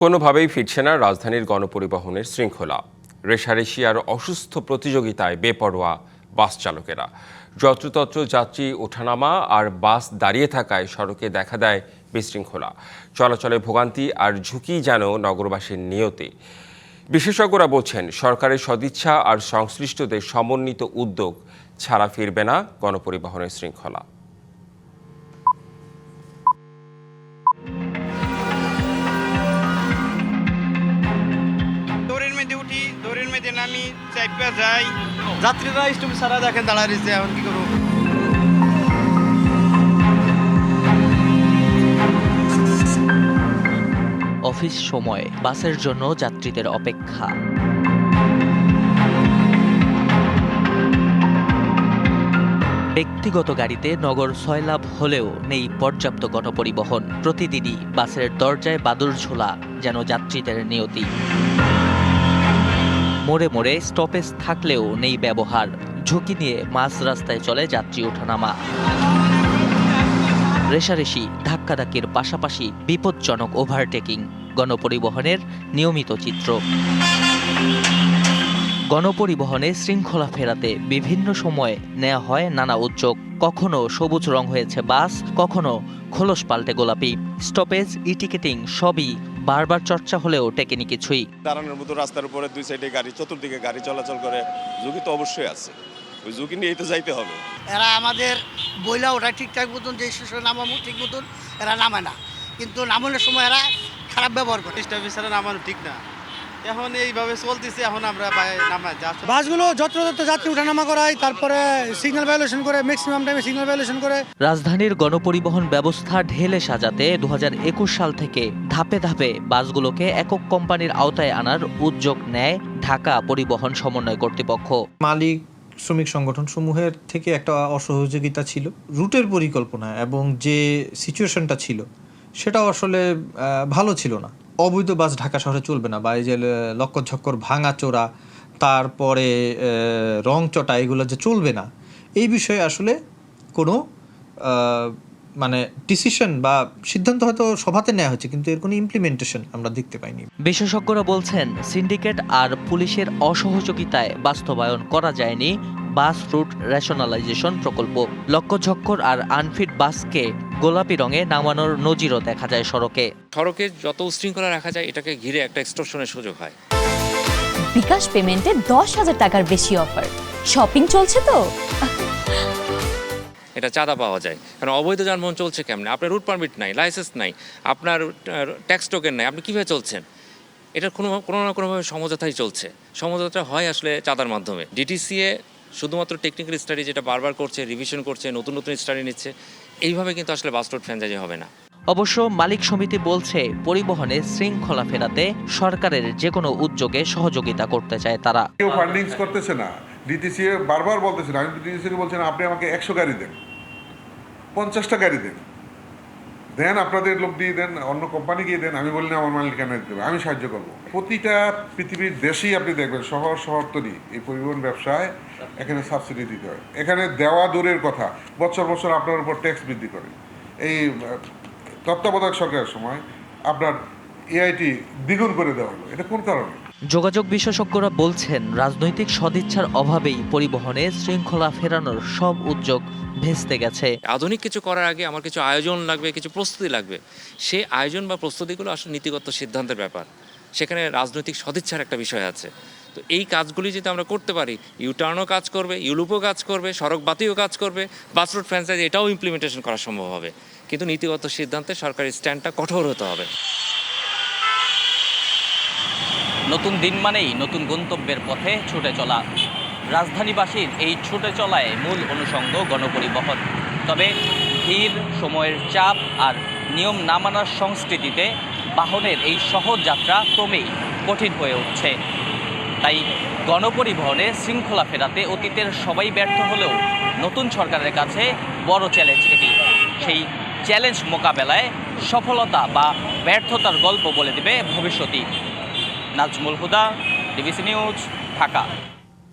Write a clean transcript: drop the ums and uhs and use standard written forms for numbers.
কোনোভাবেই ফিরছে না রাজধানীর গণপরিবহনের শৃঙ্খলা। রেষারেষি আর অসুস্থ প্রতিযোগিতায় বেপরোয়া বাস চালকেরা। যত্রতত্র যাত্রী ওঠানামা আর বাস দাঁড়িয়ে থাকায় সড়কে দেখা দেয় বিশৃঙ্খলা। চলাচলে ভোগান্তি আর ঝুঁকি যেন নগরবাসীর নিয়তি। বিশেষজ্ঞরা বলছেন, সরকারের সদিচ্ছা আর সংশ্লিষ্টদের সমন্বিত উদ্যোগ ছাড়া ফিরবে না গণপরিবহনের শৃঙ্খলা। নামি চাইপা যাই, যাত্রীরা স্টপ ছাড়া দেখেন দাঁড়ায় রয়েছে। এখন কি করবো? অফিস সময় বাসের জন্য যাত্রীদের অপেক্ষা। ব্যক্তিগত গাড়িতে নগর সয়লাভ হলেও নেই পর্যাপ্ত গণপরিবহন। প্রতিদিনই বাসের দরজায় বাদুড় ঝোলা যেন যাত্রীদের নিয়তি। মোড়ে মোড়ে স্টপেজ থাকলেও নেই ব্যবহার। ঝুঁকি নিয়ে মাঝ রাস্তায় চলে যাত্রী ওঠানামা। রেষারেষি, ধাক্কাধাক্কির পাশাপাশি বিপজ্জনক ওভারটেকিং গণপরিবহনের নিয়মিত চিত্র। গণপরিবহনে শৃঙ্খলা ফেরাতে বিভিন্ন সময়ে নেওয়া হয় নানা উদ্যোগ। কখনো সবুজ রং হয়েছে বাস, কখনো খোলস পাল্টে গোলাপি। স্টপেজ, ই-টিকেটিং সবই বারবার চর্চা হলেও টেকেনি কিছুই। দাঁড়ানোর মতো রাস্তার উপরে দুই সাইডে গাড়ি, চতুর্দিকে গাড়ি চলাচল করে, ঝুঁকি তো অবশ্যই আছে। ওই ঝুঁকি নিয়েই তো যাইতে হবে। এরা আমাদের বইলা ওঠা ঠিকঠাক মতন, যে স্টেশনে নামাবো ঠিক মতন এরা নামায় না, কিন্তু নামানোর সময় এরা খারাপ ব্যবহার করে। স্টপেজ নামানো ঠিক না। এখন এইভাবে চলতেছে, এখন আমরা নামাই যাচ্ছি। বাসগুলো যত্রতত্র যাত্রী উঠানামা করায়, তারপরে সিগন্যাল ভায়োলেশন করে, ম্যাক্সিমাম টাইমে সিগন্যাল ভায়োলেশন করে। রাজধানীর গণপরিবহন ব্যবস্থা ঢেলে সাজাতে 2021 সাল থেকে ধাপে ধাপে বাসগুলোকে একক কোম্পানির আওতায় আনার উদ্যোগ নেয় ঢাকা পরিবহন সমন্বয় কর্তৃপক্ষ। মালিক শ্রমিক সংগঠন সমূহের থেকে একটা অসহযোগিতা ছিল। রুটের পরিকল্পনা এবং যে সিচুয়েশনটা ছিল সেটাও আসলে ভালো ছিল না। অবৈধ বাস ঢাকা শহরে চলবে না, বা এই যে লক্করঝক্কর ভাঙাচোরা, তারপরে রং চটা, এগুলো যে চলবে না, এই বিষয়ে আসলে কোনো মানে ডিসিশন বা সিদ্ধান্ত হয়তো সভাতে নেওয়া হচ্ছে, কিন্তু এর কোনো ইমপ্লিমেন্টেশন আমরা দেখতে পাইনি। বিশেষজ্ঞরা বলছেন, সিন্ডিকেট আর পুলিশের অসহযোগিতায় বাস্তবায়ন করা যায়নি বাস রুট রেশনালাইজেশন প্রকল্প। লক্কঝক্কর আর আনফিট বাসকে গোলাপি রঙে নামানোর নজিরও দেখা যায় সড়কে। সড়কে যত উশৃঙ্খলা রাখা যায়, এটাকে ঘিরে একটা এক্সটর্শনের সুযোগ হয়। বিকাশ পেমেন্টে 10,000 টাকার বেশি অফার। শপিং চলছে তো, এটা চাঁদা পাওয়া যায়। কারণ অবৈধ যানবাহন চলছে কেমনে? আপনার রুট পারমিট নাই, লাইসেন্স নাই, আপনার ট্যাক্স টোকেন নাই, আপনি কীভাবে চলছেন? এটা কোনো না কোনোভাবে সমঝোতাই চলছে। সমঝোতা হয় আসলে চাঁদার মাধ্যমে। ডিটিসিএ শুধুমাত্র টেকনিক্যাল স্টাডি যেটা বারবার করছে, রিভিশন করছে, নতুন নতুন স্টাডি নিচ্ছে, এইভাবে কিন্তু আসলে বাস রুট ফ্র্যাঞ্চাইজি হবে না। অবশ্য মালিক সমিতি বলছে, পরিবহনে শৃঙ্খলা ফেরাতে সরকারের যে কোনো উদ্যোগে সহযোগিতা করতে চায় তারা। কেউ ফান্ডিংস করতেছে না, ডিটিসিএ বারবার বলতেছে না। আমি ডিটিসিকে বলছেন, আপনি আমাকে 100 গাড়ি দেন, 50টা গাড়ি দেন, আপনাদের লোক দিয়ে দেন, অন্য কোম্পানি গিয়ে দেন। আমি বলি না, আমার মালিকানা দেবে, আমি সাহায্য করবো। প্রতিটা পৃথিবীর দেশেই আপনি দেখবেন শহরতলি এই পরিবহন ব্যবসায় এখানে সাবসিডি দিতে হয়। এখানে দেওয়া দূরের কথা, বছর বছর আপনার উপর ট্যাক্স বৃদ্ধি করে। এই তত্ত্বাবধায়ক সরকারের সময় আপনার এআইটি দ্বিগুণ করে দেওয়া হলো। এটা কোন কারণে? যোগাযোগ বিশেষজ্ঞরা বলছেন, রাজনৈতিক সদিচ্ছার অভাবেই পরিবহনে শৃঙ্খলা ফেরানোর সব উদ্যোগ ভেস্তে গেছে। আধুনিক কিছু করার আগে আমার কিছু আয়োজন লাগবে, কিছু প্রস্তুতি লাগবে। সেই আয়োজন বা প্রস্তুতিগুলো আসলে নীতিগত সিদ্ধান্তের ব্যাপার। সেখানে রাজনৈতিক সদিচ্ছার একটা বিষয় আছে। তো এই কাজগুলি যদি আমরা করতে পারি, ইউটার্নও কাজ করবে, ইউলুপও কাজ করবে, সড়ক বাতিও কাজ করবে, বাস রুট ফ্র্যাঞ্চাইজি এটাও ইমপ্লিমেন্টেশন করা সম্ভব হবে। কিন্তু নীতিগত সিদ্ধান্তে সরকারি স্ট্যান্ডটা কঠোর হতে হবে। নতুন দিন মানেই নতুন গন্তব্যের পথে ছুটে চলা। রাজধানীবাসীর এই ছুটে চলায় মূল অনুষঙ্গ গণপরিবহন। তবে ভিড়, সময়ের চাপ আর নিয়ম না মানার সংস্কৃতিতে বাহনের এই সহজ যাত্রা ক্রমেই কঠিন হয়ে উঠছে। তাই গণপরিবহনে শৃঙ্খলা ফেরাতে অতীতের সবাই ব্যর্থ হলেও নতুন সরকারের কাছে বড় চ্যালেঞ্জ এটি। সেই চ্যালেঞ্জ মোকাবেলায় সফলতা বা ব্যর্থতার গল্প বলে দেবে ভবিষ্যৎই। নাজমুল হুদা, ডিবিসি নিউজ, ঢাকা।